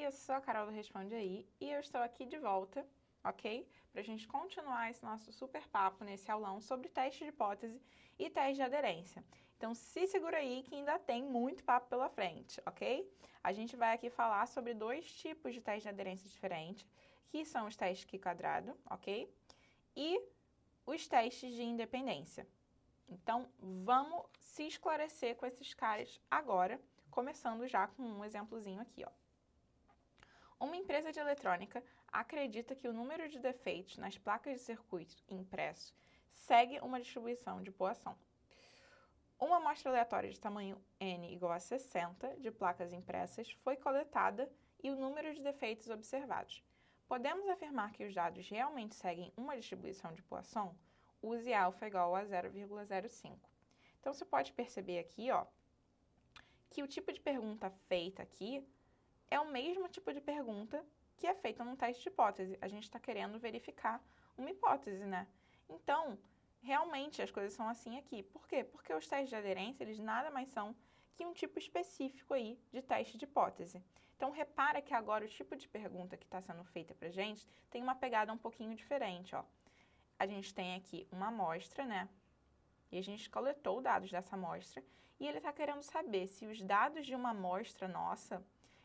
eu sou a Carol do Responde Aí e eu estou aqui de volta, ok? Para a gente continuar esse nosso super papo nesse aulão sobre teste de hipótese e teste de aderência. Então se segura aí que ainda tem muito papo pela frente, ok? A gente vai aqui falar sobre dois tipos de teste de aderência diferentes, que são os testes Q-quadrado, ok? E os testes de independência. Então vamos se esclarecer com esses caras agora, começando já com um exemplozinho aqui, ó. Uma empresa de eletrônica acredita que o número de defeitos nas placas de circuito impresso segue uma distribuição de Poisson. Uma amostra aleatória de tamanho n igual a 60 de placas impressas foi coletada e o número de defeitos observados. Podemos afirmar que os dados realmente seguem uma distribuição de Poisson? Use alfa igual a 0,05. Então, você pode perceber aqui, ó, que o tipo de pergunta feita aqui é o mesmo tipo de pergunta que é feita num teste de hipótese. A gente está querendo verificar uma hipótese, né? Então, realmente as coisas são assim aqui. Por quê? Porque os testes de aderência, eles nada mais são que um tipo específico aí de teste de hipótese. Então, repara que agora o tipo de pergunta que está sendo feita para a gente tem uma pegada um pouquinho diferente, ó. A gente tem aqui uma amostra, né? E a gente coletou dados dessa amostra e ele está querendo saber se os dados de uma amostra nossa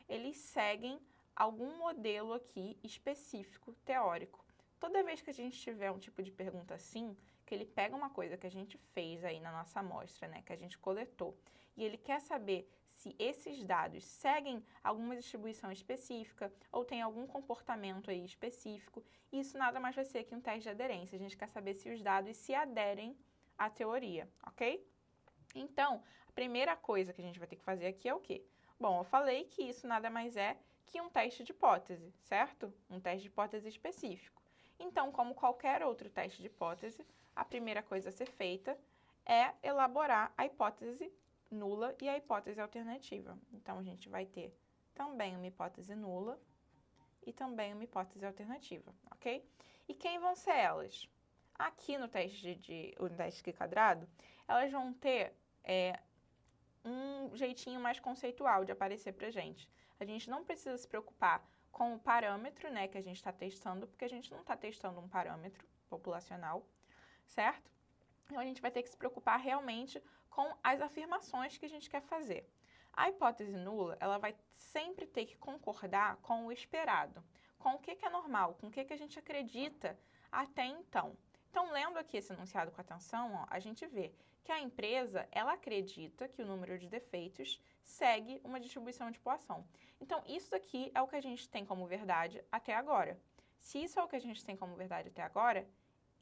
eles seguem algum modelo aqui específico, teórico. Toda vez que a gente tiver um tipo de pergunta assim, que ele pega uma coisa que a gente fez aí na nossa amostra, né, que a gente coletou, e ele quer saber se esses dados seguem alguma distribuição específica ou tem algum comportamento aí específico, isso nada mais vai ser que um teste de aderência. A gente quer saber se os dados se aderem à teoria, ok? Então, a primeira coisa que a gente vai ter que fazer aqui é o quê? Bom, eu falei que isso nada mais é que um teste de hipótese, certo? Um teste de hipótese específico. Então, como qualquer outro teste de hipótese, a primeira coisa a ser feita é elaborar a hipótese nula e a hipótese alternativa. Então, a gente vai ter também uma hipótese nula e também uma hipótese alternativa, ok? E quem vão ser elas? Aqui no teste no teste Q-quadrado, elas vão ter um jeitinho mais conceitual de aparecer para a gente. A gente não precisa se preocupar com o parâmetro, né, que a gente está testando, porque a gente não está testando um parâmetro populacional, certo? Então, a gente vai ter que se preocupar realmente com as afirmações que a gente quer fazer. A hipótese nula, ela vai sempre ter que concordar com o esperado, com o que é normal, com o que a gente acredita até então. Então, lendo aqui esse enunciado com atenção, ó, a gente vê que a empresa, ela acredita que o número de defeitos segue uma distribuição de Poisson. Então, isso daqui é o que a gente tem como verdade até agora. Se isso é o que a gente tem como verdade até agora,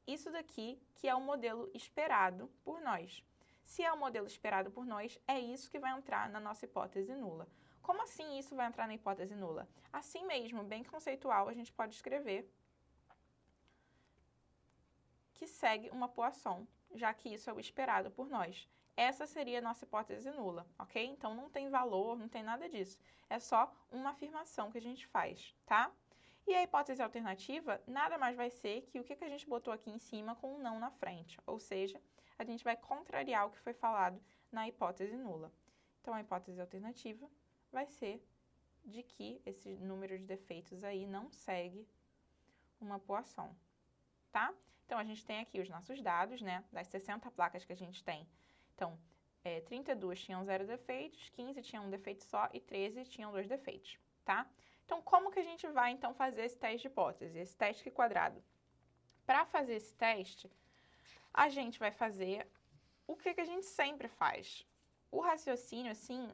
isso daqui que é o modelo esperado por nós. Se é o modelo esperado por nós, é isso que vai entrar na nossa hipótese nula. Como assim isso vai entrar na hipótese nula? Assim mesmo, bem conceitual, a gente pode escrever que segue uma Poisson, já que isso é o esperado por nós. Essa seria a nossa hipótese nula, ok? Então, não tem valor, não tem nada disso. É só uma afirmação que a gente faz, tá? E a hipótese alternativa nada mais vai ser que o que a gente botou aqui em cima com um não na frente. Ou seja, a gente vai contrariar o que foi falado na hipótese nula. Então, a hipótese alternativa vai ser de que esse número de defeitos aí não segue uma Poisson. Tá? Então, a gente tem aqui os nossos dados, né? Das 60 placas que a gente tem. Então, 32 tinham 0 defeitos, 15 tinham um defeito só e 13 tinham 2 defeitos, tá? Então, como que a gente vai, então, fazer esse teste de hipótese, esse teste Q-quadrado? Para fazer esse teste, a gente vai fazer o que a gente sempre faz. O raciocínio, assim,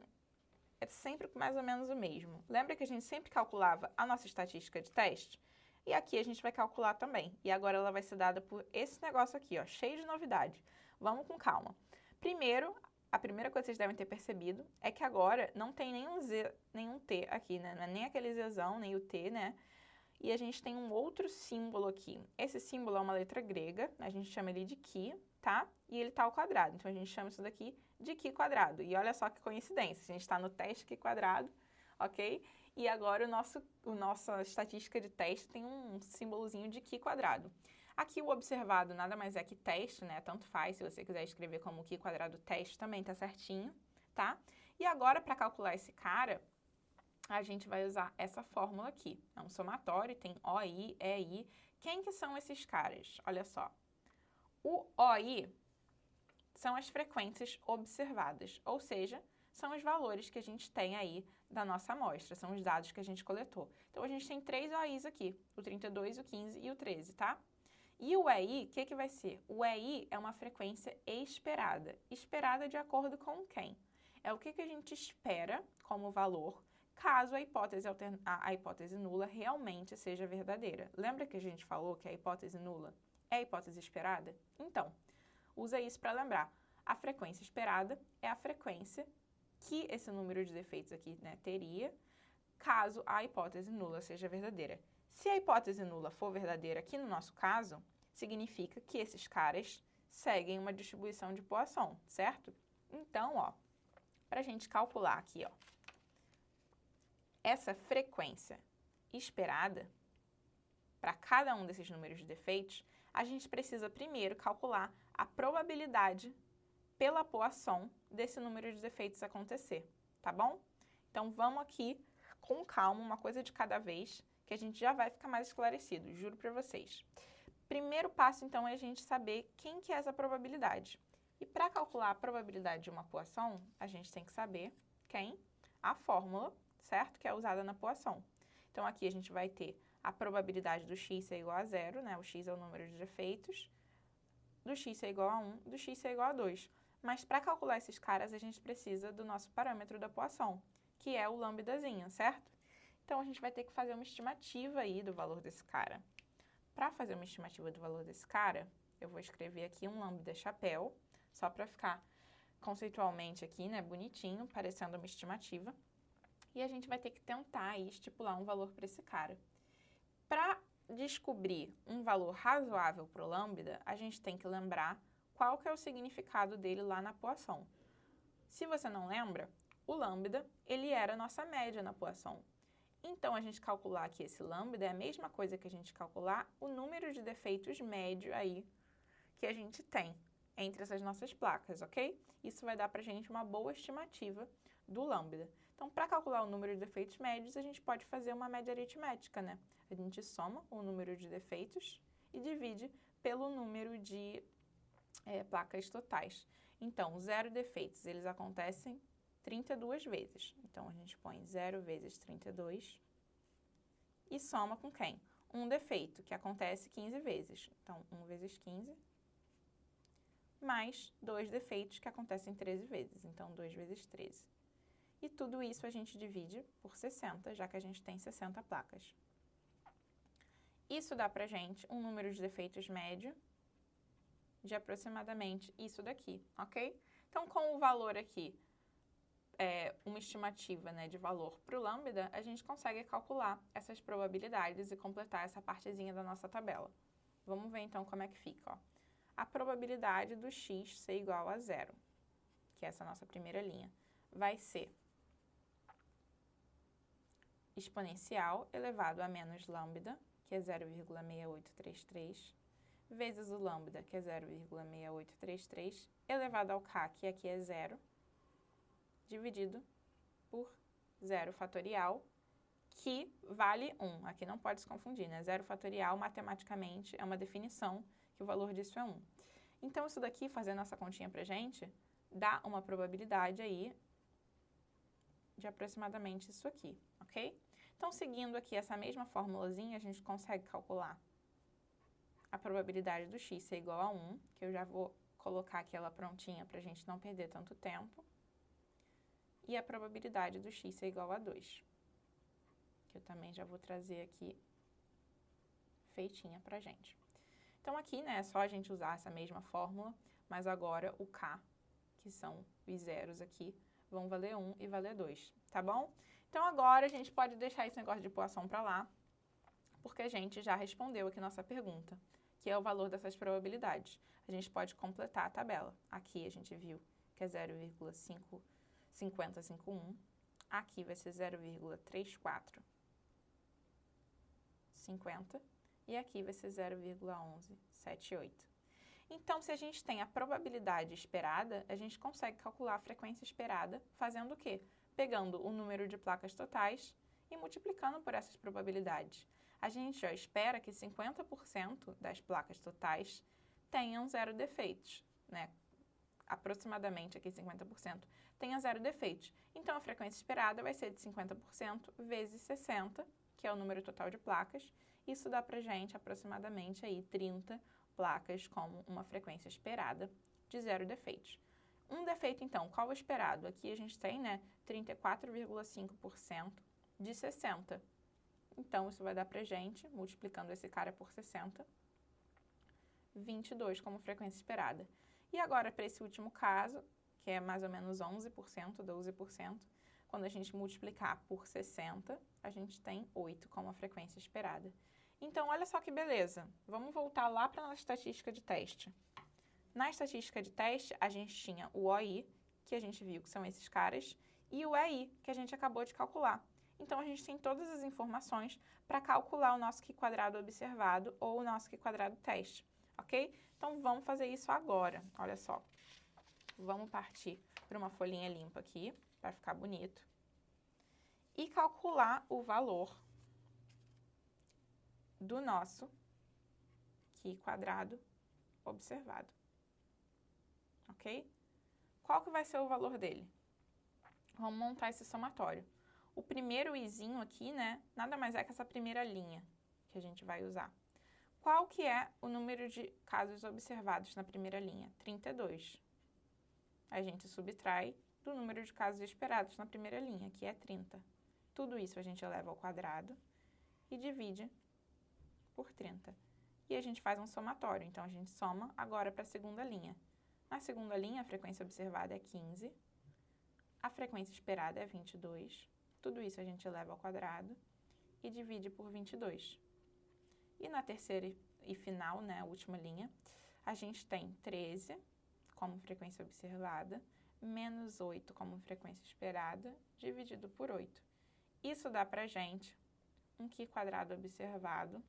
é sempre mais ou menos o mesmo. Lembra que a gente sempre calculava a nossa estatística de teste? E aqui a gente vai calcular também. E agora ela vai ser dada por esse negócio aqui, ó, cheio de novidade. Vamos com calma. Primeiro, a primeira coisa que vocês devem ter percebido é que agora não tem nenhum Z, nenhum T aqui, né? Não é nem aquele Zzão, nem o T, né? E a gente tem um outro símbolo aqui. Esse símbolo é uma letra grega, a gente chama ele de Qui, tá? E ele tá ao quadrado, então a gente chama isso daqui de Qui quadrado. E olha só que coincidência, a gente está no teste Qui quadrado, ok? E agora nossa estatística de teste tem um símbolozinho de Qui quadrado. Aqui o observado nada mais é que teste, né? Tanto faz, se você quiser escrever como Qui quadrado teste também tá certinho, tá? E agora, para calcular esse cara, a gente vai usar essa fórmula aqui. É um somatório, tem OI, EI. Quem que são esses caras? Olha só. O OI são as frequências observadas, ou seja, são os valores que a gente tem aí da nossa amostra, são os dados que a gente coletou. Então, a gente tem 3 OIs aqui, o 32, o 15 e o 13, tá? E o EI, o que vai ser? O EI é uma frequência esperada. Esperada de acordo com quem? É o que a gente espera como valor, caso a hipótese nula realmente seja verdadeira. Lembra que a gente falou que a hipótese nula é a hipótese esperada? Então, usa isso para lembrar. A frequência esperada é a frequência que esse número de defeitos aqui, né, teria, caso a hipótese nula seja verdadeira. Se a hipótese nula for verdadeira aqui no nosso caso, significa que esses caras seguem uma distribuição de Poisson, certo? Então, ó, para a gente calcular aqui, ó, essa frequência esperada para cada um desses números de defeitos, a gente precisa primeiro calcular a probabilidade pela Poisson desse número de defeitos acontecer, tá bom? Então, vamos aqui com calma, uma coisa de cada vez, que a gente já vai ficar mais esclarecido, juro para vocês. Primeiro passo, então, é a gente saber quem que é essa probabilidade. E para calcular a probabilidade de uma Poisson, a gente tem que saber quem? A fórmula, certo? Que é usada na Poisson. Então, aqui a gente vai ter a probabilidade do x ser igual a 0, né? O x é o número de defeitos, do x ser igual a 1, do x ser igual a 2. Mas para calcular esses caras, a gente precisa do nosso parâmetro da Poisson, que é o lambdazinho, certo? Então, a gente vai ter que fazer uma estimativa aí do valor desse cara. Para fazer uma estimativa do valor desse cara, eu vou escrever aqui um lambda chapéu, só para ficar conceitualmente aqui, né, bonitinho, parecendo uma estimativa. E a gente vai ter que tentar aí estipular um valor para esse cara. Para descobrir um valor razoável para o lambda, a gente tem que lembrar qual que é o significado dele lá na Poisson. Se você não lembra, o lambda, ele era a nossa média na Poisson. Então, a gente calcular aqui esse lambda é a mesma coisa que a gente calcular o número de defeitos médio aí que a gente tem entre essas nossas placas, ok? Isso vai dar pra gente uma boa estimativa do lambda. Então, para calcular o número de defeitos médios, a gente pode fazer uma média aritmética, né? A gente soma o número de defeitos e divide pelo número de placas totais. Então, 0 defeitos, eles acontecem 32 vezes. Então, a gente põe 0 vezes 32 e soma com quem? Um defeito, que acontece 15 vezes. Então, 1 vezes 15, mais 2 defeitos, que acontecem 13 vezes. Então, 2 vezes 13. E tudo isso a gente divide por 60, já que a gente tem 60 placas. Isso dá pra gente um número de defeitos médio de aproximadamente isso daqui, ok? Então, com o valor aqui, uma estimativa, né, de valor para o lambda, a gente consegue calcular essas probabilidades e completar essa partezinha da nossa tabela. Vamos ver então como é que fica, ó. A probabilidade do x ser igual a 0, que é essa nossa primeira linha, vai ser exponencial elevado a menos lambda, que é 0,6833, vezes o lambda, que é 0,6833, elevado ao k, que aqui é 0, dividido por 0 fatorial, que vale 1. Aqui não pode se confundir, né? 0 fatorial, matematicamente, é uma definição que o valor disso é 1. Então, isso daqui, fazendo essa continha pra gente, dá uma probabilidade aí de aproximadamente isso aqui, ok? Então, seguindo aqui essa mesma formulazinha, a gente consegue calcular a probabilidade do x ser igual a 1, que eu já vou colocar aqui ela prontinha pra gente não perder tanto tempo. E a probabilidade do x ser igual a 2, que eu também já vou trazer aqui feitinha pra gente. Então, aqui, né, é só a gente usar essa mesma fórmula, mas agora o k, que são os zeros aqui, vão valer 1 e valer 2, tá bom? Então, agora a gente pode deixar esse negócio de Poisson pra lá, porque a gente já respondeu aqui nossa pergunta, que é o valor dessas probabilidades. A gente pode completar a tabela. Aqui a gente viu que é 0,5051, aqui vai ser 0,3450 e aqui vai ser 0,1178. Então, se a gente tem a probabilidade esperada, a gente consegue calcular a frequência esperada fazendo o quê? Pegando o número de placas totais e multiplicando por essas probabilidades. A gente espera que 50% das placas totais tenham 0 defeitos, né? Aproximadamente aqui 50% tenha 0 defeitos. Então, a frequência esperada vai ser de 50% vezes 60, que é o número total de placas. Isso dá pra gente aproximadamente aí 30 placas com uma frequência esperada de 0 defeitos. Um defeito, então, qual é o esperado? Aqui a gente tem, né, 34,5% de 60. Então, isso vai dar pra gente, multiplicando esse cara por 60, 22 como frequência esperada. E agora, para esse último caso, que é mais ou menos 11%, 12%, quando a gente multiplicar por 60, a gente tem 8 como a frequência esperada. Então, olha só que beleza. Vamos voltar lá para a nossa estatística de teste. Na estatística de teste, a gente tinha o OI, que a gente viu que são esses caras, e o EI, que a gente acabou de calcular. Então, a gente tem todas as informações para calcular o nosso Q² observado ou o nosso Q² teste, ok? Então, vamos fazer isso agora. Olha só. Vamos partir para uma folhinha limpa aqui, para ficar bonito. E calcular o valor do nosso Q² observado. Ok? Qual que vai ser o valor dele? Vamos montar esse somatório. O primeiro izinho aqui, né, nada mais é que essa primeira linha que a gente vai usar. Qual que é o número de casos observados na primeira linha? 32. A gente subtrai do número de casos esperados na primeira linha, que é 30. Tudo isso a gente eleva ao quadrado e divide por 30. E a gente faz um somatório, então a gente soma agora para a segunda linha. Na segunda linha, a frequência observada é 15, a frequência esperada é 22. Tudo isso a gente eleva ao quadrado e divide por 22. E na terceira e final, né, a última linha, a gente tem 13 como frequência observada, menos 8 como frequência esperada, dividido por 8. Isso dá pra gente um Q² observado,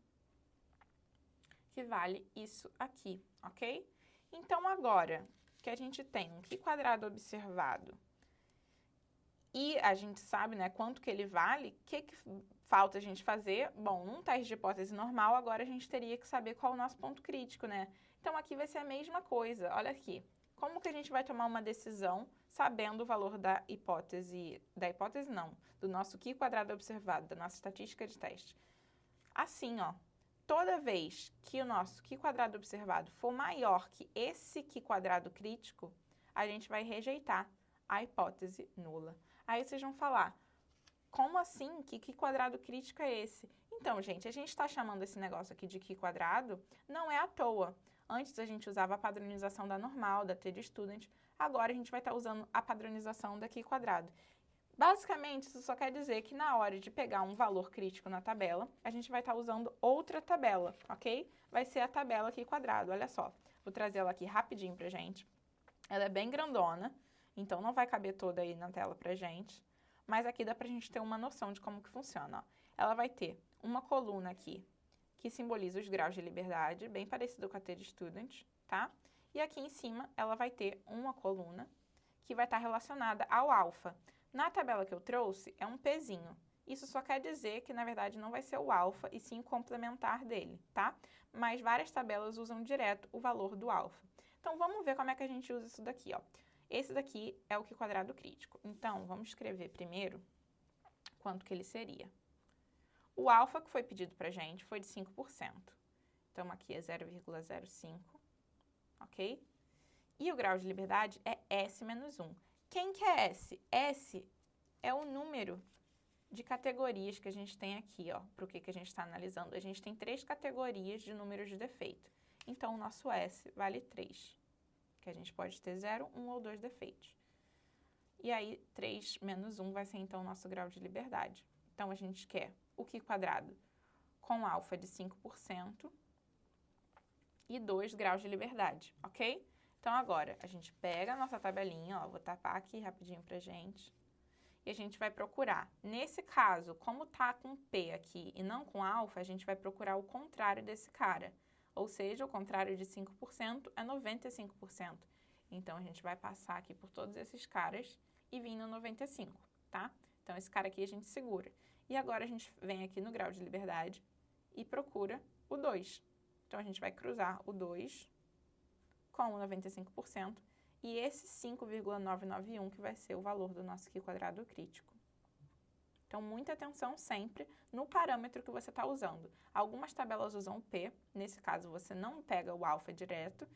que vale isso aqui, ok? Então, agora que a gente tem um Q² observado e a gente sabe, né, quanto que ele vale, o que falta a gente fazer? Bom, num teste de hipótese normal, agora a gente teria que saber qual é o nosso ponto crítico, né? Então, aqui vai ser a mesma coisa. Olha aqui. Como que a gente vai tomar uma decisão sabendo o valor da hipótese não, do nosso Q² observado, da nossa estatística de teste? Assim, ó, toda vez que o nosso Q² observado for maior que esse Q² crítico, a gente vai rejeitar a hipótese nula. Aí vocês vão falar, como assim? Que Q² crítico é esse? Então, gente, a gente está chamando esse negócio aqui de Q² não é à toa. Antes a gente usava a padronização da normal, da t-de-student, agora a gente vai estar usando a padronização da Q². Basicamente, isso só quer dizer que na hora de pegar um valor crítico na tabela, a gente vai estar usando outra tabela, ok? Vai ser a tabela Q², olha só. Vou trazer ela aqui rapidinho pra gente. Ela é bem grandona, então não vai caber toda aí na tela pra gente, mas aqui dá pra gente ter uma noção de como que funciona, ó. Ela vai ter uma coluna aqui, que simboliza os graus de liberdade, bem parecido com a t-de-student, tá? E aqui em cima, ela vai ter uma coluna que vai estar relacionada ao alfa. Na tabela que eu trouxe, é um Pzinho. Isso só quer dizer que, na verdade, não vai ser o alfa, e sim o complementar dele, tá? Mas várias tabelas usam direto o valor do alfa. Então, vamos ver como é que a gente usa isso daqui, ó. Esse daqui é o Q² crítico. Então, vamos escrever primeiro quanto que ele seria. O alfa que foi pedido pra gente foi de 5%. Então, aqui é 0,05, ok? E o grau de liberdade é S menos 1. Quem que é S? S é o número de categorias que a gente tem aqui, ó, para o que a gente está analisando. A gente tem 3 categorias de números de defeito. Então, o nosso S vale 3, que a gente pode ter 0, 1 ou 2 defeitos. E aí, 3 menos 1 vai ser, então, o nosso grau de liberdade. Então, a gente quer o Q² com alfa de 5% e 2 graus de liberdade, ok? Então, agora, a gente pega a nossa tabelinha, ó, vou tapar aqui rapidinho pra gente, e a gente vai procurar. Nesse caso, como tá com P aqui e não com alfa, a gente vai procurar o contrário desse cara. Ou seja, o contrário de 5% é 95%. Então, a gente vai passar aqui por todos esses caras e vir no 95, tá? Então, esse cara aqui a gente segura. E agora a gente vem aqui no grau de liberdade e procura o 2. Então, a gente vai cruzar o 2 com o 95% e esse 5,991 que vai ser o valor do nosso Q quadrado crítico. Então, muita atenção sempre no parâmetro que você está usando. Algumas tabelas usam o P, nesse caso você não pega o alfa direto,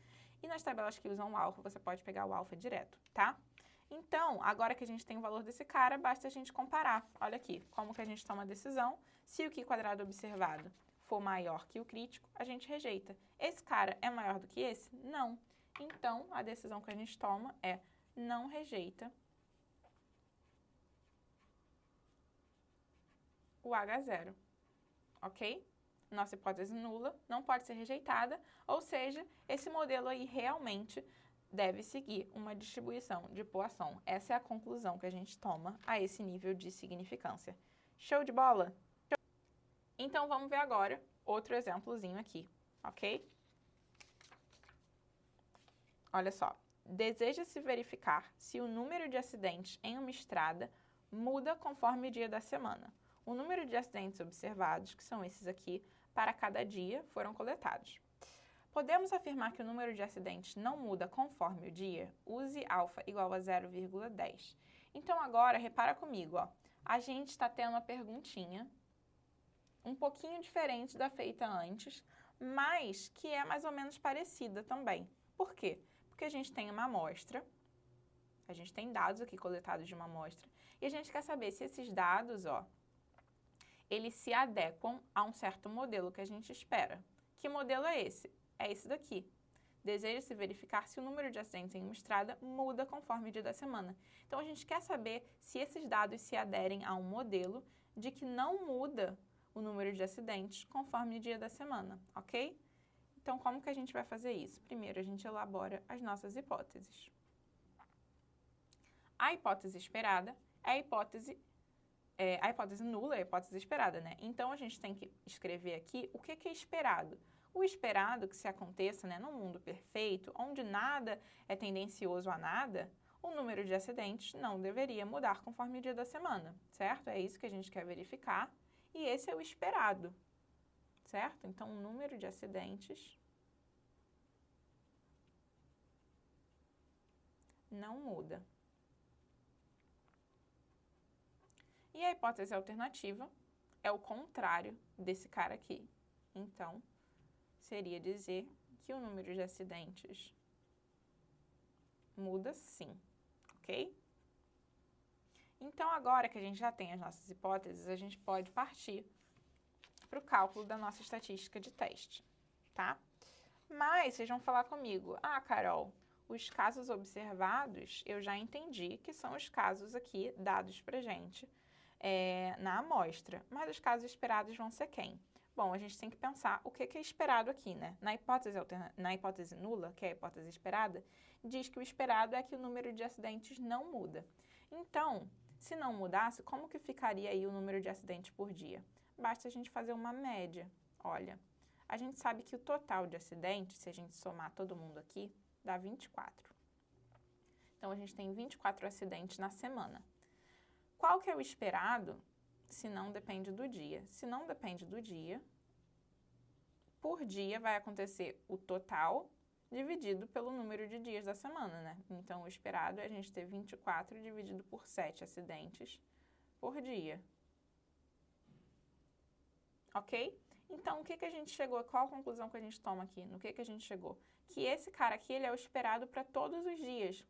e nas tabelas que usam o alfa, você pode pegar o alfa direto, tá? Então, agora que a gente tem o valor desse cara, basta a gente comparar. Olha aqui, como que a gente toma a decisão. Se o Q quadrado observado for maior que o crítico, a gente rejeita. Esse cara é maior do que esse? Não. Então, a decisão que a gente toma é não rejeita o H0, ok? Nossa hipótese nula não pode ser rejeitada, ou seja, esse modelo aí realmente deve seguir uma distribuição de Poisson. Essa é a conclusão que a gente toma a esse nível de significância. Show de bola? Então, vamos ver agora outro exemplozinho aqui, ok? Olha só, deseja-se verificar se o número de acidentes em uma estrada muda conforme o dia da semana. O número de acidentes observados, que são esses aqui, para cada dia foram coletados. Podemos afirmar que o número de acidentes não muda conforme o dia? Use alfa igual a 0,10. Então, agora, repara comigo, ó, a gente está tendo uma perguntinha um pouquinho diferente da feita antes, mas que é mais ou menos parecida também. Por quê? Porque a gente tem uma amostra, a gente tem dados aqui coletados de uma amostra, e a gente quer saber se esses dados, ó, eles se adequam a um certo modelo que a gente espera. Que modelo é esse? É esse daqui. Deseja-se verificar se o número de acidentes em uma estrada muda conforme o dia da semana. Então, a gente quer saber se esses dados se aderem a um modelo de que não muda o número de acidentes conforme o dia da semana, ok? Então, como que a gente vai fazer isso? Primeiro, a gente elabora as nossas hipóteses. A hipótese esperada é a hipótese nula é a hipótese esperada, né? Então, a gente tem que escrever aqui o que é esperado. O esperado que se aconteça, né, num mundo perfeito, onde nada é tendencioso a nada, o número de acidentes não deveria mudar conforme o dia da semana, certo? É isso que a gente quer verificar e esse é o esperado, certo? Então, o número de acidentes não muda. E a hipótese alternativa é o contrário desse cara aqui. Então, seria dizer que o número de acidentes muda sim, ok? Então, agora que a gente já tem as nossas hipóteses, a gente pode partir para o cálculo da nossa estatística de teste, tá? Mas vocês vão falar comigo, Carol, os casos observados eu já entendi que são os casos aqui dados pra gente na amostra, mas os casos esperados vão ser quem? Bom, a gente tem que pensar o que é esperado aqui, né? Na hipótese nula, que é a hipótese esperada, diz que o esperado é que o número de acidentes não muda. Então, se não mudasse, como que ficaria aí o número de acidentes por dia? Basta a gente fazer uma média. Olha, a gente sabe que o total de acidentes, se a gente somar todo mundo aqui, dá 24. Então, a gente tem 24 acidentes na semana. Qual que é o esperado se não depende do dia? Se não depende do dia, por dia vai acontecer o total dividido pelo número de dias da semana, né? Então, o esperado é a gente ter 24 dividido por 7 acidentes por dia. Ok? Então, o que que a gente chegou? Qual a conclusão que a gente toma aqui? No que a gente chegou? Que esse cara aqui, ele é o esperado para todos os dias.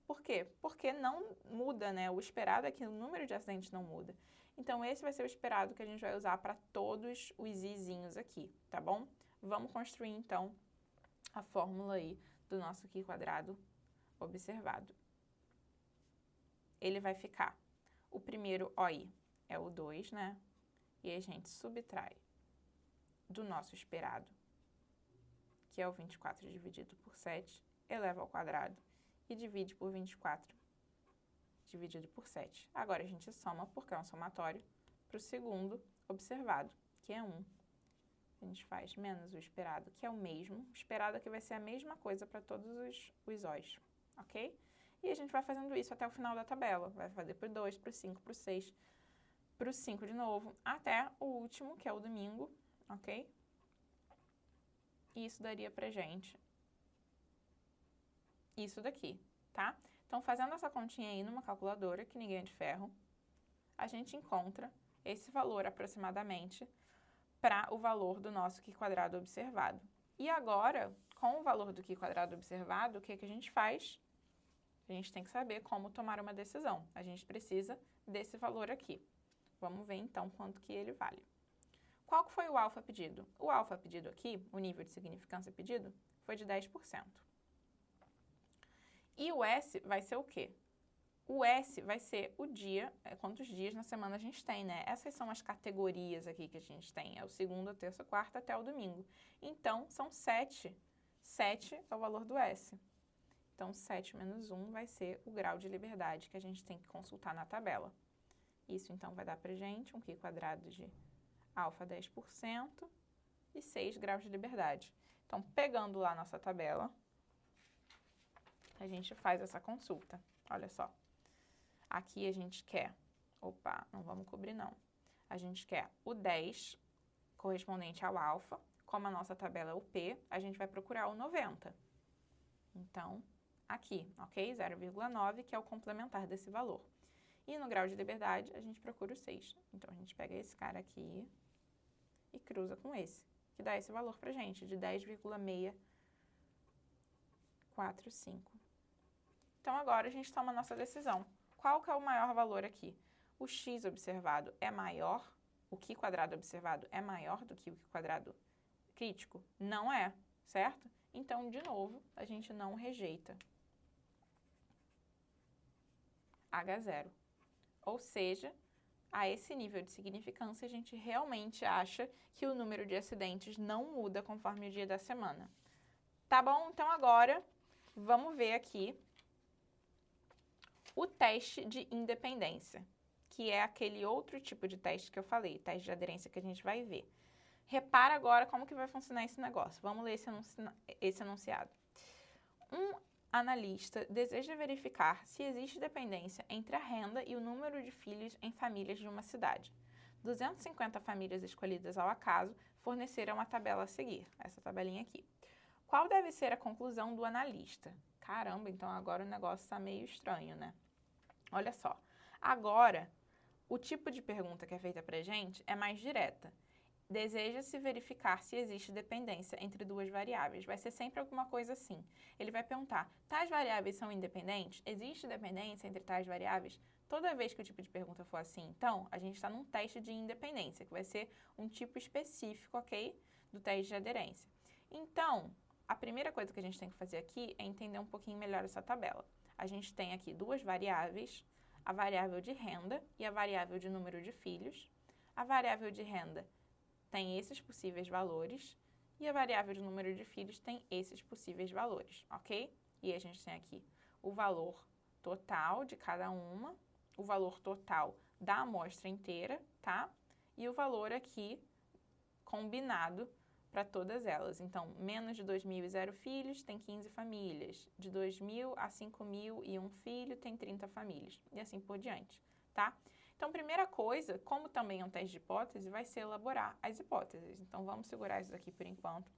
Por quê? Porque não muda, né? O esperado é que o número de acidentes não muda. Então, esse vai ser o esperado que a gente vai usar para todos os izinhos aqui, tá bom? Vamos construir, então, a fórmula aí do nosso Q quadrado observado. Ele vai ficar, o primeiro OI é o 2, né? E a gente subtrai do nosso esperado, que é o 24 dividido por 7, eleva ao quadrado e divide por 24 dividido por 7. Agora, a gente soma, porque é um somatório, para o segundo observado, que é 1. A gente faz menos o esperado, que é o mesmo. O esperado aqui vai ser a mesma coisa para todos os O's, ok? E a gente vai fazendo isso até o final da tabela. Vai fazer para o 2, para o 5, para o 6, para o 5 de novo, até o último, que é o domingo, ok? E isso daria pra gente isso daqui, tá? Então, fazendo essa continha aí numa calculadora, que ninguém é de ferro, a gente encontra esse valor aproximadamente para o valor do nosso Qi quadrado observado. E agora, com o valor do Qi quadrado observado, o que que a gente faz? A gente tem que saber como tomar uma decisão. A gente precisa desse valor aqui. Vamos ver então quanto que ele vale. Qual que foi o alfa pedido? O alfa pedido aqui, o nível de significância pedido, foi de 10%. E o S vai ser o quê? O S vai ser o dia, quantos dias na semana a gente tem, né? Essas são as categorias aqui que a gente tem. É o segunda, terça, quarta até o domingo. Então, são 7. 7 é o valor do S. Então, 7 menos 1 vai ser o grau de liberdade que a gente tem que consultar na tabela. Isso, então, vai dar pra gente um Qi quadrado de alfa 10% e 6 graus de liberdade. Então, pegando lá nossa tabela, a gente faz essa consulta. Olha só. Aqui a gente quer, opa, não vamos cobrir não. A gente quer o 10 correspondente ao alfa. Como a nossa tabela é o P, a gente vai procurar o 90. Então, aqui, ok? 0,9, que é o complementar desse valor. E no grau de liberdade, a gente procura o 6. Então, a gente pega esse cara aqui e cruza com esse, que dá esse valor pra gente, de 10,645. Então, agora a gente toma a nossa decisão. Qual que é o maior valor aqui? O x observado é maior, o Qi quadrado observado é maior do que o Qi quadrado crítico? Não é, certo? Então, de novo, a gente não rejeita H0. Ou seja, a esse nível de significância, a gente realmente acha que o número de acidentes não muda conforme o dia da semana. Tá bom? Então, agora, vamos ver aqui o teste de independência, que é aquele outro tipo de teste que eu falei, teste de aderência que a gente vai ver. Repara agora como que vai funcionar esse negócio. Vamos ler esse enunciado. Um analista deseja verificar se existe dependência entre a renda e o número de filhos em famílias de uma cidade. 250 famílias escolhidas ao acaso forneceram a tabela a seguir, essa tabelinha aqui. Qual deve ser a conclusão do analista? Caramba, então agora o negócio está meio estranho, né? Olha só, agora o tipo de pergunta que é feita pra gente é mais direta. Deseja-se verificar se existe dependência entre duas variáveis. Vai ser sempre alguma coisa assim. Ele vai perguntar, tais variáveis são independentes? Existe dependência entre tais variáveis? Toda vez que o tipo de pergunta for assim, então, a gente está num teste de independência, que vai ser um tipo específico, ok? Do teste de aderência. Então, a primeira coisa que a gente tem que fazer aqui é entender um pouquinho melhor essa tabela. A gente tem aqui duas variáveis, a variável de renda e a variável de número de filhos. A variável de renda tem esses possíveis valores e a variável de número de filhos tem esses possíveis valores, ok? E a gente tem aqui o valor total de cada uma, o valor total da amostra inteira, tá? E o valor aqui combinado para todas elas. Então, menos de 2.000 e 0 filhos tem 15 famílias. De 2.000 a 5.000 e 1 filho tem 30 famílias. E assim por diante, tá? Então, primeira coisa, como também é um teste de hipótese, vai ser elaborar as hipóteses. Então, vamos segurar isso aqui por enquanto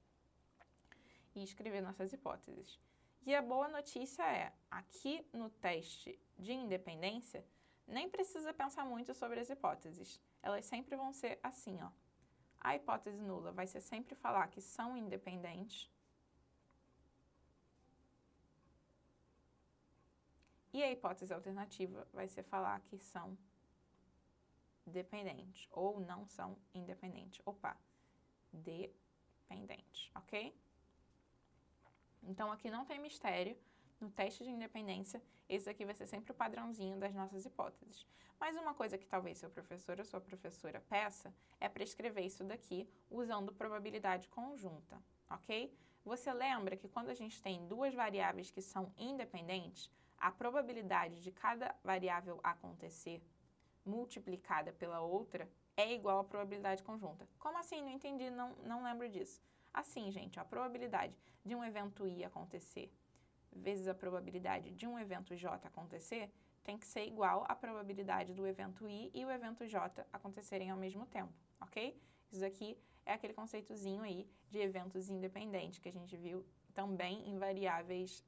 e escrever nossas hipóteses. E a boa notícia é, aqui no teste de independência, nem precisa pensar muito sobre as hipóteses. Elas sempre vão ser assim, ó. A hipótese nula vai ser sempre falar que são independentes. E a hipótese alternativa vai ser falar que são dependentes ou não são independentes. Opa, dependentes, ok? Então, aqui não tem mistério. No teste de independência, esse aqui vai ser sempre o padrãozinho das nossas hipóteses. Mas uma coisa que talvez seu professor ou sua professora peça é para escrever isso daqui usando probabilidade conjunta, ok? Você lembra que quando a gente tem duas variáveis que são independentes, a probabilidade de cada variável acontecer multiplicada pela outra é igual à probabilidade conjunta. Como assim? Não entendi, não lembro disso. Assim, gente, a probabilidade de um evento I acontecer vezes a probabilidade de um evento J acontecer tem que ser igual à probabilidade do evento I e o evento J acontecerem ao mesmo tempo, ok? Isso aqui é aquele conceitozinho aí de eventos independentes que a gente viu também em variáveis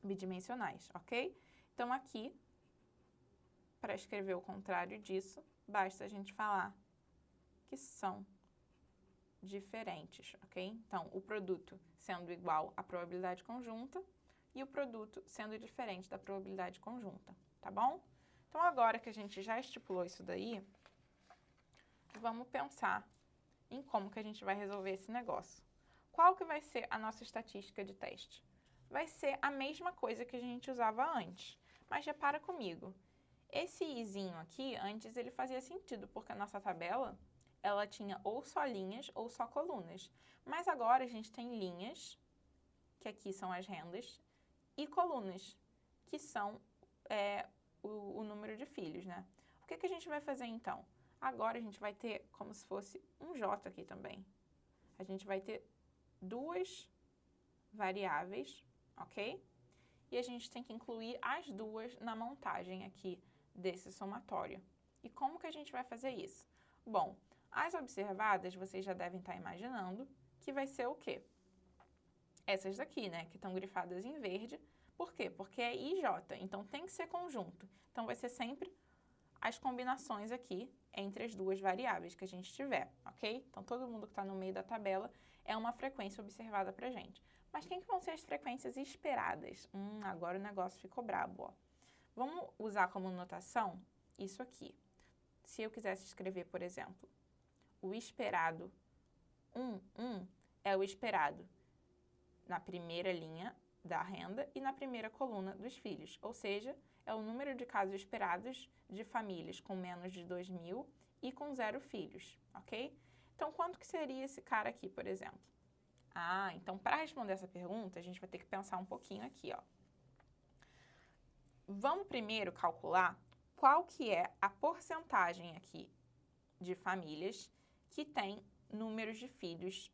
bidimensionais, ok? Então, aqui, para escrever o contrário disso, basta a gente falar que são diferentes, ok? Então, o produto sendo igual à probabilidade conjunta e o produto sendo diferente da probabilidade conjunta, tá bom? Então, agora que a gente já estipulou isso daí, vamos pensar em como que a gente vai resolver esse negócio. Qual que vai ser a nossa estatística de teste? Vai ser a mesma coisa que a gente usava antes, mas repara comigo, esse izinho aqui, antes ele fazia sentido, porque a nossa tabela, ela tinha ou só linhas ou só colunas, mas agora a gente tem linhas, que aqui são as rendas, e colunas, que são o número de filhos, né? O que a gente vai fazer então? Agora a gente vai ter como se fosse um J aqui também. A gente vai ter duas variáveis, ok? E a gente tem que incluir as duas na montagem aqui desse somatório. E como que a gente vai fazer isso? Bom, as observadas, vocês já devem estar imaginando que vai ser o quê? Essas daqui, né, que estão grifadas em verde. Por quê? Porque é IJ, então tem que ser conjunto. Então, vai ser sempre as combinações aqui entre as duas variáveis que a gente tiver, ok? Então, todo mundo que está no meio da tabela é uma frequência observada para a gente. Mas quem que vão ser as frequências esperadas? Agora o negócio ficou brabo, ó. Vamos usar como notação isso aqui. Se eu quisesse escrever, por exemplo, o esperado 1 é o esperado na primeira linha da renda e na primeira coluna dos filhos, ou seja, é o número de casos esperados de famílias com menos de 2.000 e com 0 filhos, ok? Então, quanto que seria esse cara aqui, por exemplo? Então, para responder essa pergunta, a gente vai ter que pensar um pouquinho aqui, ó. Vamos primeiro calcular qual que é a porcentagem aqui de famílias que tem números de filhos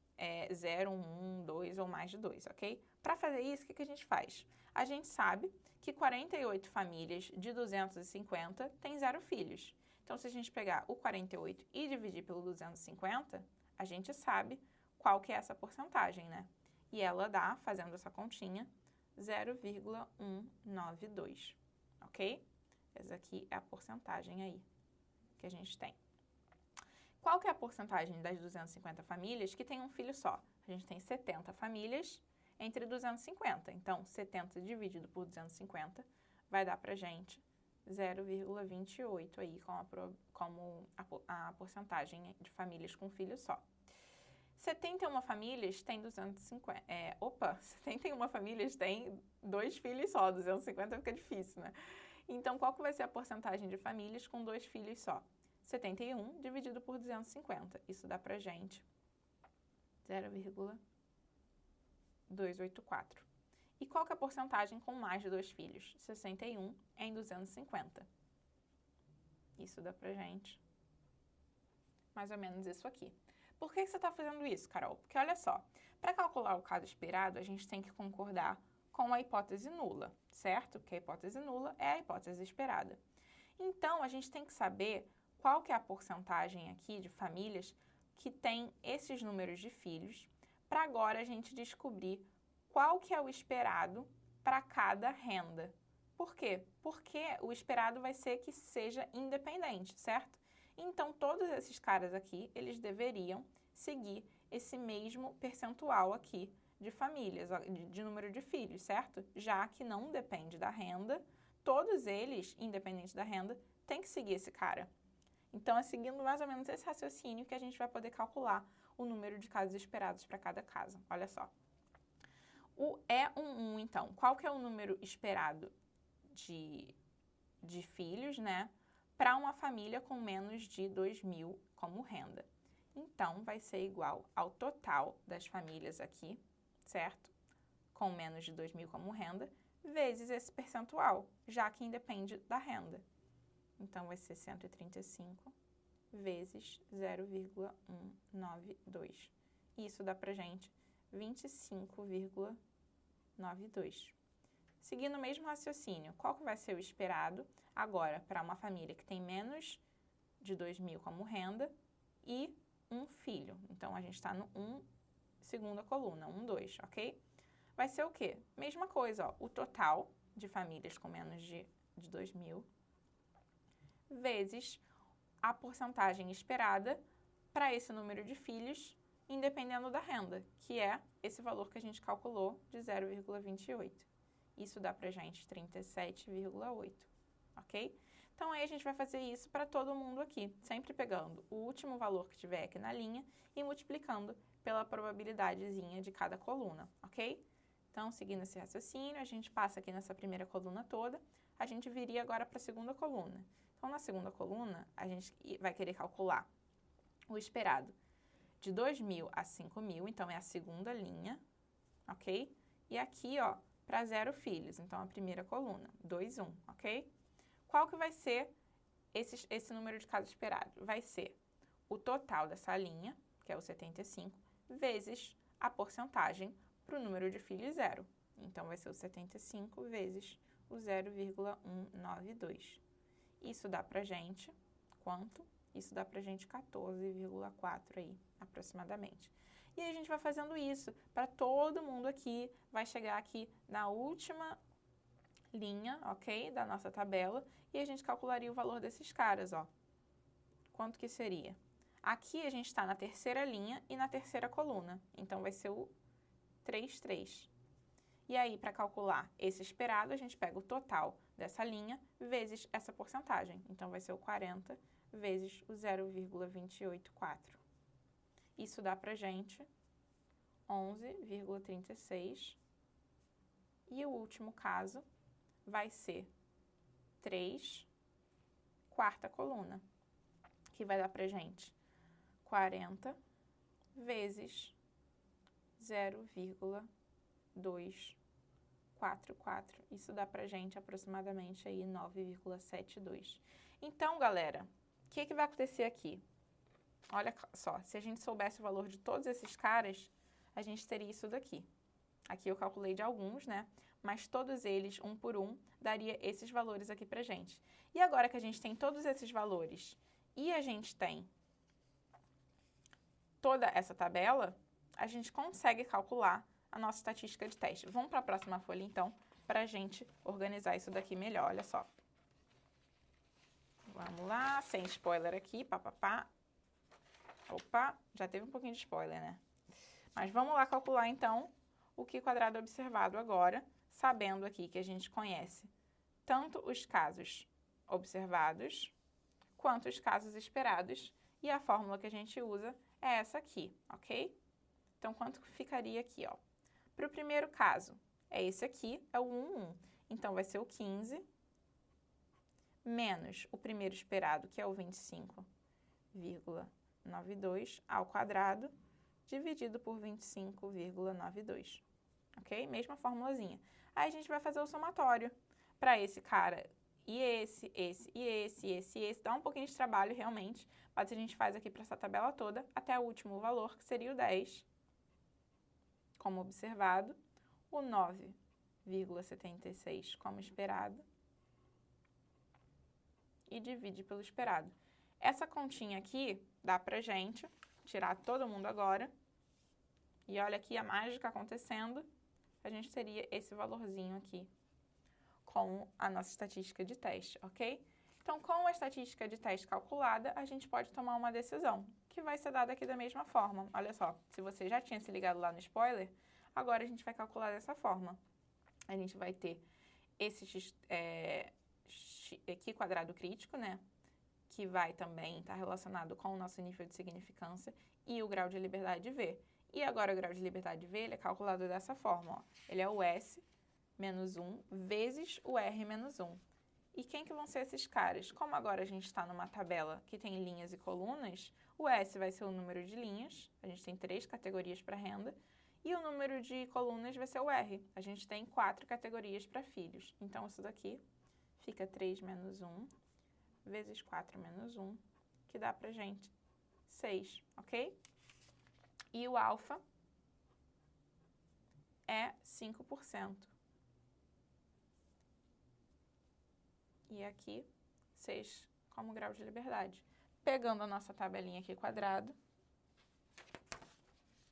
0, 1, 2 ou mais de 2, ok? Para fazer isso, o que a gente faz? A gente sabe que 48 famílias de 250 têm 0 filhos. Então, se a gente pegar o 48 e dividir pelo 250, a gente sabe qual que é essa porcentagem, né? E ela dá, fazendo essa continha, 0,192, ok? Essa aqui é a porcentagem aí que a gente tem. Qual que é a porcentagem das 250 famílias que tem um filho só? A gente tem 70 famílias entre 250. Então, 70 dividido por 250 vai dar pra gente 0,28 aí como a porcentagem de famílias com filho só. 71 famílias têm 71 famílias têm 2 filhos só, 250 fica difícil, né? Então, qual que vai ser a porcentagem de famílias com 2 filhos só? 71 dividido por 250. Isso dá pra gente 0,284. E qual que é a porcentagem com mais de 2 filhos? 61 em 250. Isso dá pra gente mais ou menos isso aqui. Por que você está fazendo isso, Carol? Porque olha só, para calcular o caso esperado, a gente tem que concordar com a hipótese nula, certo? Porque a hipótese nula é a hipótese esperada. Então, a gente tem que saber qual que é a porcentagem aqui de famílias que tem esses números de filhos, para agora a gente descobrir qual que é o esperado para cada renda. Por quê? Porque o esperado vai ser que seja independente, certo? Então, todos esses caras aqui, eles deveriam seguir esse mesmo percentual aqui de famílias, de número de filhos, certo? Já que não depende da renda, todos eles, independente da renda, tem que seguir esse cara. Então, é seguindo mais ou menos esse raciocínio que a gente vai poder calcular o número de casos esperados para cada caso. Olha só. O E11, então, qual que é o número esperado de filhos, né? Para uma família com menos de 2.000 como renda. Então, vai ser igual ao total das famílias aqui, certo? Com menos de 2.000 como renda, vezes esse percentual, já que independe da renda. Então, vai ser 135 vezes 0,192. Isso dá pra gente 25,92. seguindo o mesmo raciocínio, qual que vai ser o esperado agora para uma família que tem menos de 2.000 como renda e um filho? Então, a gente está no 1, segunda coluna, 1, 2, ok? Vai ser o quê? Mesma coisa, ó, o total de famílias com menos de 2.000 vezes a porcentagem esperada para esse número de filhos, independendo da renda, que é esse valor que a gente calculou de 0,28. Isso dá pra gente 37,8, ok? Então, aí a gente vai fazer isso para todo mundo aqui, sempre pegando o último valor que tiver aqui na linha e multiplicando pela probabilidadezinha de cada coluna, ok? Então, seguindo esse raciocínio, a gente passa aqui nessa primeira coluna toda, a gente viria agora para a segunda coluna. Então, na segunda coluna, a gente vai querer calcular o esperado de 2.000 a 5.000, então é a segunda linha, ok? E aqui, ó, para 0 filhos, então a primeira coluna, 2, 1, ok? Qual que vai ser esse número de caso esperado? Vai ser o total dessa linha, que é o 75, vezes a porcentagem para o número de filhos 0. Então, vai ser o 75 vezes o 0,192. Isso dá pra gente quanto? Isso dá pra gente 14,4 aí, aproximadamente. E aí a gente vai fazendo isso para todo mundo aqui, vai chegar aqui na última linha, ok? Da nossa tabela, e a gente calcularia o valor desses caras, ó. Quanto que seria? Aqui a gente está na terceira linha e na terceira coluna, então vai ser o 3, 3. E aí, para calcular esse esperado, a gente pega o total dessa linha vezes essa porcentagem. Então, vai ser o 40 vezes o 0,284. Isso dá pra gente 11,36. E o último caso vai ser 3, quarta coluna, que vai dar pra gente 40 vezes 0,244. Isso dá pra gente aproximadamente aí 9,72. Então, galera, o que vai acontecer aqui? Olha só, se a gente soubesse o valor de todos esses caras, a gente teria isso daqui. Aqui eu calculei de alguns, né? Mas todos eles, um por um, daria esses valores aqui pra gente. E agora que a gente tem todos esses valores e a gente tem toda essa tabela, a gente consegue calcular a nossa estatística de teste. Vamos para a próxima folha, então, para a gente organizar isso daqui melhor. Olha só. Vamos lá, sem spoiler aqui, papapá. Opa, já teve um pouquinho de spoiler, né? Mas vamos lá calcular, então, o Q quadrado observado agora, sabendo aqui que a gente conhece tanto os casos observados quanto os casos esperados, e a fórmula que a gente usa é essa aqui, ok? Então, quanto ficaria aqui, ó? Para o primeiro caso, é esse aqui, é o 1, 1. Então, vai ser o 15 menos o primeiro esperado, que é o 25,92 ao quadrado, dividido por 25,92, ok? Mesma formulazinha. Aí, a gente vai fazer o somatório para esse cara e esse. Dá um pouquinho de trabalho, realmente, mas a gente faz aqui para essa tabela toda, até o último valor, que seria o 10, como observado, o 9,76 como esperado, e divide pelo esperado. Essa continha aqui dá pra gente tirar todo mundo agora, e olha aqui a mágica acontecendo, a gente teria esse valorzinho aqui com a nossa estatística de teste, ok? Então, com a estatística de teste calculada, a gente pode tomar uma decisão, que vai ser dada aqui da mesma forma. Olha só, se você já tinha se ligado lá no spoiler, agora a gente vai calcular dessa forma. A gente vai ter esse Q quadrado crítico, né? Que vai também estar relacionado com o nosso nível de significância e o grau de liberdade de V. E agora o grau de liberdade de V, ele é calculado dessa forma, ó. Ele é o S menos 1 vezes o R menos 1. E quem que vão ser esses caras? Como agora a gente está numa tabela que tem linhas e colunas, o S vai ser o número de linhas, a gente tem 3 categorias para renda, e o número de colunas vai ser o R, a gente tem 4 categorias para filhos. Então, isso daqui fica 3 menos 1 vezes 4 menos 1, que dá pra gente 6, ok? E o alfa é 5%. e aqui 6 como grau de liberdade. Pegando a nossa tabelinha aqui quadrado,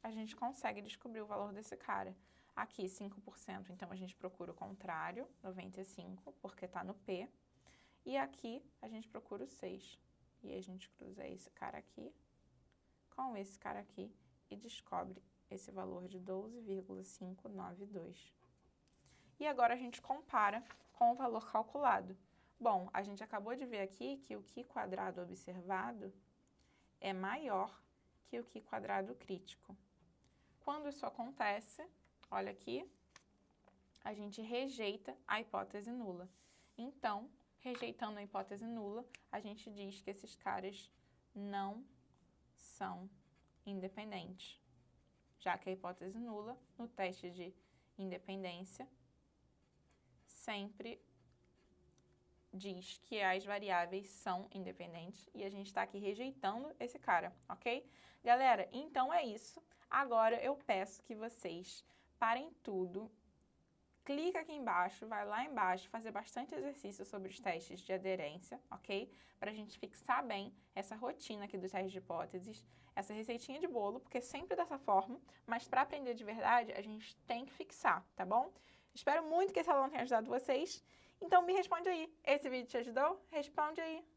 a gente consegue descobrir o valor desse cara. Aqui 5%, então a gente procura o contrário, 95, porque está no P. E aqui a gente procura o 6. E aí a gente cruza esse cara aqui com esse cara aqui e descobre esse valor de 12,592. E agora a gente compara com o valor calculado. Bom, a gente acabou de ver aqui que o Qi quadrado observado é maior que o Qi quadrado crítico. Quando isso acontece, olha aqui, a gente rejeita a hipótese nula. Então, rejeitando a hipótese nula, a gente diz que esses caras não são independentes, já que a hipótese nula, no teste de independência, sempre diz que as variáveis são independentes e a gente está aqui rejeitando esse cara, ok? Galera, então é isso. Agora eu peço que vocês parem tudo, clica aqui embaixo, vai lá embaixo fazer bastante exercício sobre os testes de aderência, ok? Para a gente fixar bem essa rotina aqui dos testes de hipóteses, essa receitinha de bolo, porque sempre dessa forma, mas para aprender de verdade a gente tem que fixar, tá bom? Espero muito que esse aulão tenha ajudado vocês. Então me responde aí, esse vídeo te ajudou? Responde aí.